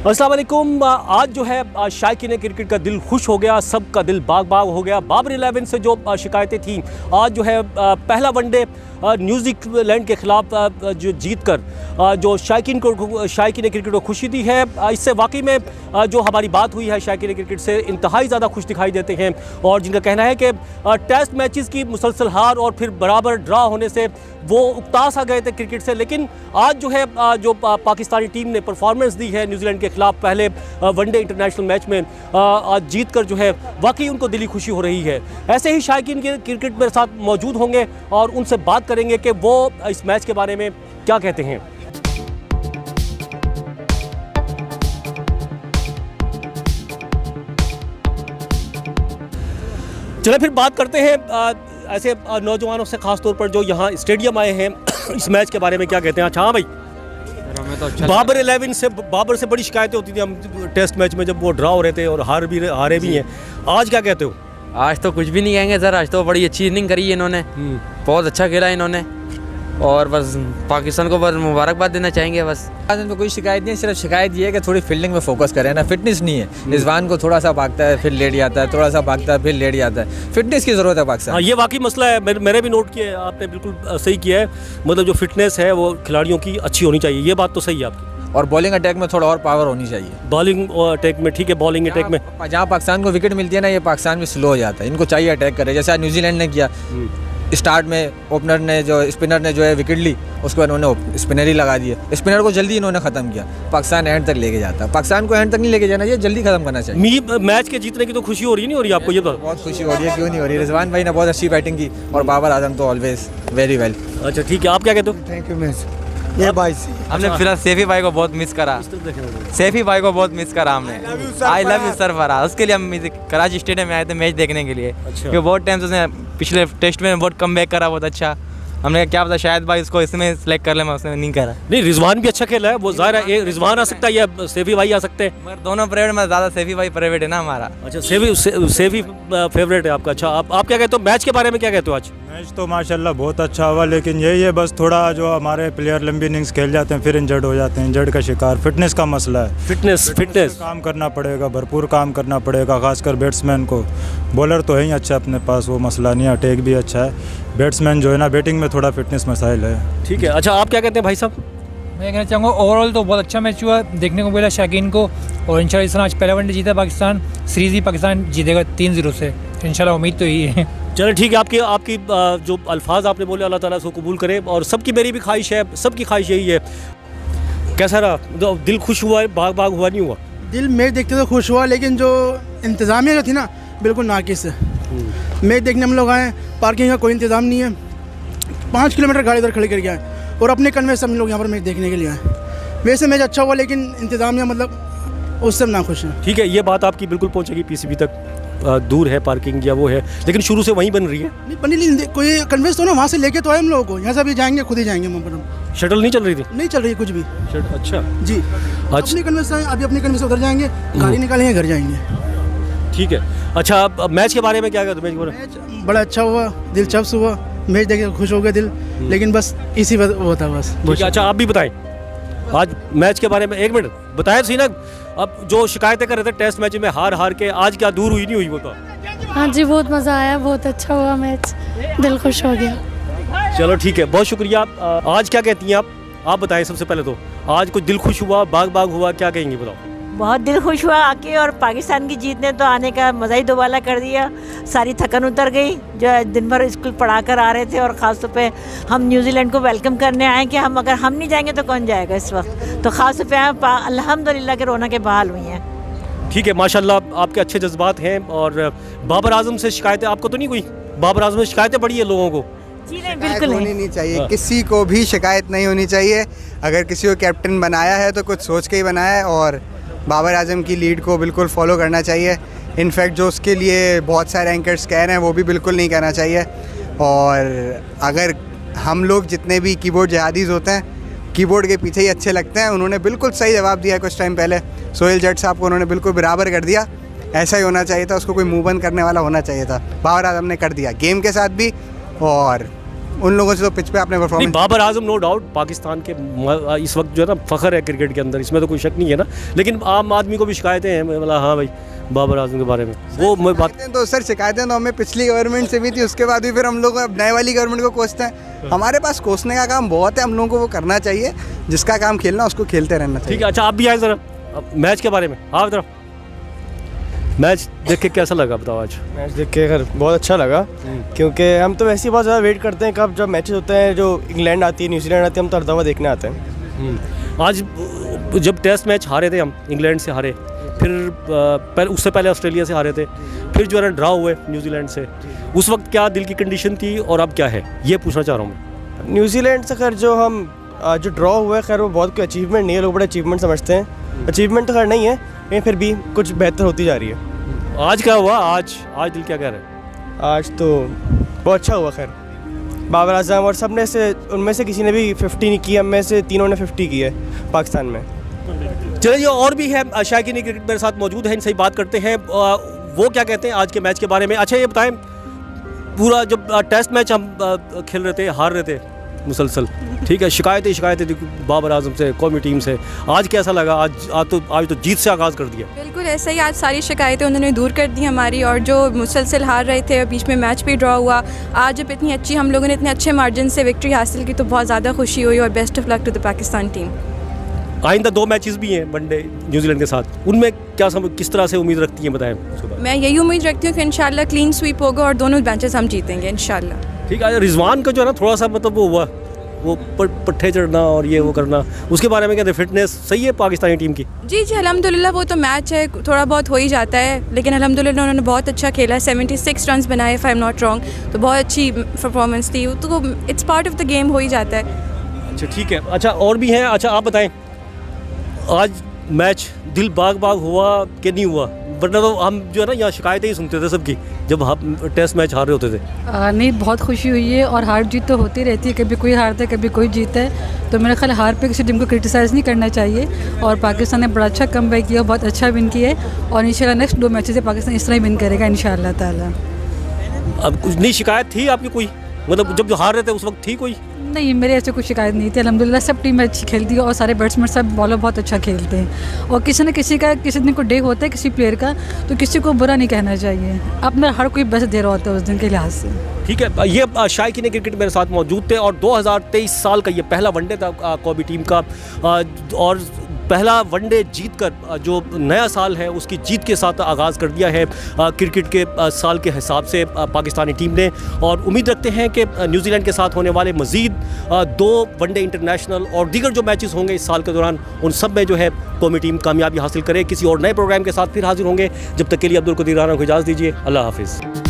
अस्सलाम वालेकुम। आज जो है शायकीन क्रिकेट का दिल खुश हो गया, सबका दिल बाग बाग हो गया। बाबर 11 से जो शिकायतें थीं, आज जो है पहला वनडे न्यूजीलैंड के ख़िलाफ़ जो जीत कर जो शायकीन क्रिकेट को खुशी दी है, इससे वाकई में जो हमारी बात हुई है शायकीन क्रिकेट से इंतहाई ज़्यादा खुश दिखाई देते हैं। और जिनका कहना है कि टेस्ट मैचेस की मुसलसल हार और फिर बराबर ड्रा होने से वो उकतास आ गए थे क्रिकेट से, लेकिन आज जो है जो पाकिस्तानी टीम ने परफॉर्मेंस दी है न्यूजीलैंड के ख़िलाफ़ पहले वनडे इंटरनेशनल मैच में आज जीत कर जो है वाकई उनको दिली खुशी हो रही है। ऐसे ही शायकीन के क्रिकेट मेरे साथ मौजूद होंगे और उनसे बात करेंगे कि वो इस मैच के बारे में क्या कहते हैं। चलिए फिर बात करते हैं ऐसे नौजवानों से, ख़ास तौर पर जो यहाँ स्टेडियम आए हैं इस मैच के बारे में क्या कहते हैं। अच्छा हाँ भाई, हमें तो अच्छा बाबर से बड़ी शिकायतें होती थी हम टेस्ट मैच में जब वो ड्रा हो रहे थे और हारे भी हैं। आज क्या कहते हो? आज तो कुछ भी नहीं कहेंगे सर, आज तो बड़ी अच्छी इनिंग करी है इन्होंने, बहुत अच्छा खेला इन्होंने और बस पाकिस्तान को बस मुबारकबाद देना चाहेंगे। बस आज इनको कोई शिकायत नहीं है, सिर्फ शिकायत ये है कि थोड़ी फील्डिंग में फोकस करें ना, फिटनेस नहीं है। रिजवान को थोड़ा सा भागता है फिर लेट जाता है, थोड़ा सा भागता है फिर लेट जाता है, फिटनेस की ज़रूरत है पाकिस्तान। हाँ, ये वाकई मसला है, मैंने भी नोट किया है, आपने बिल्कुल सही किया है। मतलब जो फिटनेस है वो खिलाड़ियों की अच्छी होनी चाहिए, ये बात तो सही है आपकी। और बॉलिंग अटैक में थोड़ा और पावर होनी चाहिए। बॉलिंग अटैक में ठीक है, बॉलिंग अटैक में जहाँ पाकिस्तान को विकेट मिलती है ना, ये पाकिस्तान में स्लो हो जाता है। इनको चाहिए अटैक करे, जैसे आज न्यूजीलैंड ने किया। स्टार्ट में ओपनर ने स्पिनर ने जो है विकेट ली, उसके बाद उन्होंने स्पिनर ही लगा दिया। स्पिनर को जल्दी इन्होंने ख़त्म किया। पाकिस्तान एंड तक लेके जाता है, पाकिस्तान को एंड तक नहीं लेके जाना चाहिए, जल्दी ख़त्म करना चाहिए। मैच के जीतने की तो खुशी हो रही नहीं हो रही आपको? ये बहुत खुशी हो रही है, क्यों नहीं हो रही। रिजवान भाई ने बहुत अच्छी बैटिंग की और बाबर आजम तो ऑलवेज वेरी वेल। अच्छा ठीक है, आप क्या कहते हो? थैंक यू मैच ये भाई हमने फिलहाल सैफी भाई को बहुत मिस करा, सैफी भाई को बहुत मिस करा हमने। I love you sir Faraz, उसके लिए हम कराची स्टेडियम में आए थे मैच देखने के लिए। क्योंकि बहुत टाइम से उसने पिछले टेस्ट में बहुत कमबैक करा, बहुत अच्छा। हमने क्या पता शायद भाई उसको इसमें सेलेक्ट कर ले, मैं उसने नहीं करा। नहीं, रिजवान भी अच्छा खेला है, वो ज़ाहिर है रिजवान आ सकता है या सैफी भाई आ सकते हैं, मगर दोनों प्राइवेट में ज़्यादा सैफी भाई प्राइवेट है ना हमारा। अच्छा सैफी फेवरेट है आपका। अच्छा आप क्या कहते हो मैच के बारे में, क्या कहते हो? आज मैच तो माशाल्लाह बहुत अच्छा हुआ, लेकिन यही है बस थोड़ा जो हमारे प्लेयर लंबी इनिंग्स खेल जाते हैं फिर इंजर्ड हो जाते हैं, इंजर्ड का शिकार। फिटनेस का मसला है, फिटनेस काम करना पड़ेगा, भरपूर काम करना पड़ेगा, खासकर बैट्समैन को। बॉलर तो है ही अच्छा अपने पास, वो मसला नहीं है, अटैक भी अच्छा है। बैट्समैन जो है ना, बैटिंग में थोड़ा फिटनेस मसाइल है। ठीक है, अच्छा आप क्या कहते हैं भाई साहब? मैं कहना चाहूँगा ओवरऑल तो बहुत अच्छा मैच हुआ, देखने को मिला शायकीन को। और इंशाल्लाह इस आज पहला वनडे जीता पाकिस्तान, सीरीज़ भी पाकिस्तान जीतेगा 3-0 से इंशाल्लाह, उम्मीद तो यही है। चलो ठीक है, आपकी जो अल्फाज आपने बोले अल्लाह ताला उसको कबूल करे और सबकी मेरी भी ख्वाहिश है, सबकी ख्वाहिश यही है। कैसा रहा? दिल खुश हुआ है, बाग बाग हुआ नहीं हुआ? दिल मैच देखते तो खुश हुआ, लेकिन जो इंतज़ामिया जो थी ना बिल्कुल नाकिस है। मैच देखने हम लोग आए, पार्किंग का कोई इंतज़ाम नहीं है, 5 किलोमीटर गाड़ी इधर खड़ी कर गया है और अपने कन्वे से हम लोग यहाँ पर मैच देखने के लिए आए। वैसे मैच अच्छा हुआ, लेकिन इंतज़ामिया मतलब उससे हम नाखुश हैं। ठीक है, ये बात आपकी बिल्कुल पहुँचेगी पीसीबी तक, दूर है पार्किंग या वो है, लेकिन शुरू से वहीं बन रही है। नहीं बनी नहीं, कोई कन्वेंस तो ना वहाँ से लेके तो आए हम लोगों को, यहाँ से भी जाएंगे, खुद ही जाएंगे वहाँ पर हम। शटल नहीं चल रही थी? नहीं चल रही कुछ भी। अच्छा जी, अपने कन्वेंस से अभी अपने कन्वेंस से उधर जाएंगे, गाड़ी निकालेंगे, घर जाएंगे। ठीक है, अच्छा मैच के बारे में क्या कहते हो? मैच बड़ा अच्छा हुआ, दिलचस्प हुआ, मैच देख के खुश हो गया दिल, लेकिन बस इसी वो था बस। अच्छा आप भी बताएं आज मैच के बारे में, 1 मिनट बताएं सी ना। अब जो शिकायतें कर रहे थे टेस्ट मैच में हार के, आज क्या दूर हुई नहीं हुई वो तो? हाँ जी, बहुत मज़ा आया, बहुत अच्छा हुआ मैच, दिल खुश हो गया। चलो ठीक है, बहुत शुक्रिया। आज क्या कहती हैं आप बताएं सबसे पहले तो। आज कुछ दिल खुश हुआ, बाग हुआ, क्या कहेंगी बताओ? बहुत दिल खुश हुआ आके, और पाकिस्तान की जीत ने तो आने का मज़ा ही दोबारा कर दिया। सारी थकन उतर गई जो दिन भर स्कूल पढ़ा कर आ रहे थे, और ख़ास तौर पे हम न्यूजीलैंड को वेलकम करने आए कि हम अगर हम नहीं जाएंगे तो कौन जाएगा इस वक्त। तो ख़ास तौर पे अल्हम्दुलिल्लाह के रौनकें बहाल हुई हैं। ठीक है, माशाल्लाह आपके अच्छे जज्बात हैं। और बाबर आजम से शिकायतें आपको तो नहीं हुई? बाबर आजम से शिकायतें पड़ी है लोगों को? जी नहीं, बिल्कुल होनी नहीं चाहिए, किसी को भी शिकायत नहीं होनी चाहिए। अगर किसी को कैप्टन बनाया है तो कुछ सोच के ही बनाया है, और बाबर आजम की लीड को बिल्कुल फॉलो करना चाहिए। इनफैक्ट जो उसके लिए बहुत सारे एंकर्स कह रहे हैं वो भी बिल्कुल नहीं कहना चाहिए। और अगर हम लोग जितने भी कीबोर्ड जहादीज़ होते हैं, कीबोर्ड के पीछे ही अच्छे लगते हैं। उन्होंने बिल्कुल सही जवाब दिया कुछ टाइम पहले, सोहेल जट साहब को उन्होंने बिल्कुल बराबर कर दिया। ऐसा ही होना चाहिए था, उसको कोई मुँह बंद करने वाला होना चाहिए था। बाबर आजम ने कर दिया गेम के साथ भी और उन लोगों से तो पिच पे आपने नहीं, performance Babar Azam no doubt Pakistan के इस वक्त जो है ना फ़ख्र है क्रिकेट के अंदर, इसमें तो कोई शक नहीं है ना, लेकिन आम आदमी को भी शिकायतें हैं, मतलब हाँ भाई बाबर आजम के बारे में वो मैं बात तो सर शिकायतें तो हमें पिछली गवर्नमेंट से भी थी, उसके बाद भी फिर हम लोग अब नए वाली गवर्नमेंट को कोसते हैं। हमारे पास कोसने का काम बहुत है, हम लोगों को वो करना चाहिए, जिसका काम खेलना उसको खेलते रहना चाहिए। ठीक है। अच्छा आप भी आए ज़रा मैच के बारे में, आप ज़रा मैच देख के कैसा लगा बताओ आज? मैच देख के खैर बहुत अच्छा लगा, क्योंकि हम तो वैसे ही बहुत ज़्यादा वेट करते हैं कब जब मैचेस होते हैं, जो इंग्लैंड आती है न्यूजीलैंड आती है, हम तो हर दफ़ा देखने आते हैं। आज जब टेस्ट मैच हारे थे हम, इंग्लैंड से हारे, फिर उससे पहले ऑस्ट्रेलिया से हारे थे, फिर जो है ना ड्रा हुए न्यूजीलैंड से, उस वक्त क्या दिल की कंडीशन थी और अब क्या है, ये पूछना चाह रहा हूँ मैं। न्यूजीलैंड से खैर जो हम जो ड्रॉ हुआ है, खैर वो बहुत कोई अचीवमेंट नहीं है, लोग बड़ा अचीवमेंट समझते हैं, अचीवमेंट तो खैर नहीं है, लेकिन फिर भी कुछ बेहतर होती जा रही है। आज क्या हुआ? आज दिल क्या कह रहे हैं? आज तो बहुत अच्छा हुआ खैर, बाबर आजम और सब ने से उनमें से किसी ने भी 50 नहीं की, हम में से तीनों ने 50 की है पाकिस्तान में। चलिए और भी है शायकीन क्रिकेट मेरे साथ मौजूद है, इनसे ही बात करते हैं वो क्या कहते हैं आज के मैच के बारे में। अच्छा ये बताएं, पूरा जब टेस्ट मैच हम खेल रहे थे, हार रहे थे मुसलसल, ठीक है, शिकायतें थी बाबर आजम से, कौमी टीम से, आज कैसा लगा? आज तो जीत से आगाज़ कर दिया। बिल्कुल ऐसा ही, आज सारी शिकायतें उन्होंने दूर कर दी हमारी, और जो मुसलसल हार रहे थे, बीच में मैच भी ड्रॉ हुआ, आज जब इतनी अच्छी हम लोगों ने इतने अच्छे मार्जिन से विक्ट्री हासिल की तो बहुत ज़्यादा खुशी हुई, और best of luck to the Pakistan team. आइंदा 2 मैचेस भी हैं वनडे न्यूजीलैंड के साथ, उनमें किस तरह से उम्मीद रखती हैं बताएं? मैं यही उम्मीद रखती हूँ कि इंशाल्लाह क्लीन स्वीप होगा और दोनों मैचेस हम जीतेंगे इंशाल्लाह। ठीक है। रिजवान का जो है ना थोड़ा सा मतलब वो हुआ, वो पट्टे चढ़ना और ये वो करना, उसके बारे में कहते हैं फिटनेस सही है पाकिस्तानी टीम की? जी अल्हम्दुलिल्लाह, वो तो मैच है, थोड़ा बहुत हो ही जाता है, लेकिन अल्हम्दुलिल्लाह उन्होंने बहुत अच्छा खेला, 76 रन बनाए if I am not wrong, तो बहुत अच्छी परफॉर्मेंस थी, तो it's part of the game, हो ही जाता है। अच्छा ठीक है। अच्छा और भी हैं, अच्छा आप बताएं आज मैच दिल बाग बाग हुआ कि नहीं हुआ? वरना तो हम जो है ना यहाँ शिकायतें ही सुनते थे सबकी जब हम टेस्ट मैच हार रहे होते थे। नहीं, बहुत खुशी हुई है, और हार जीत तो होती रहती है, कभी कोई हारता है कभी कोई जीतता है, तो मेरा ख्याल हार पे किसी टीम को क्रिटिसाइज़ नहीं करना चाहिए, और पाकिस्तान ने बड़ा अच्छा कमबैक किया, बहुत अच्छा विन किया है, और इंशाल्लाह नेक्स्ट 2 मैचेस से पाकिस्तान इस तरह ही विन करेगा इंशाल्लाह ताला। अब कुछ नहीं शिकायत थी आपकी कोई, मतलब जब जो हार रहे थे उस वक्त थी कोई? नहीं, मेरे ऐसे कोई शिकायत नहीं थी, अल्हम्दुलिल्लाह सब टीम अच्छी खेलती है, और सारे बैट्समैन सब बॉलर बहुत अच्छा खेलते हैं, और किसी न किसी दिन को डे होता है किसी प्लेयर का, तो किसी को बुरा नहीं कहना चाहिए, अपना हर कोई बेस्ट दे रहा होता है उस दिन के लिहाज से। ठीक है। ये शायकीन क्रिकेट मेरे साथ मौजूद थे, और 2023 साल का ये पहला वनडे था कौमी टीम का, और पहला वनडे जीतकर जो नया साल है उसकी जीत के साथ आगाज़ कर दिया है क्रिकेट के साल के हिसाब से पाकिस्तानी टीम ने, और उम्मीद रखते हैं कि न्यूजीलैंड के साथ होने वाले मज़ीद 2 वनडे इंटरनेशनल और दीगर जो मैचेस होंगे इस साल के दौरान, उन सब में जो है कौमी टीम कामयाबी हासिल करे। किसी और नए प्रोग्राम के साथ फिर हाजिर होंगे, जब तक के लिए अब्दुल कदीर राना को इजाज़त दीजिए। अल्लाह हाफिज़।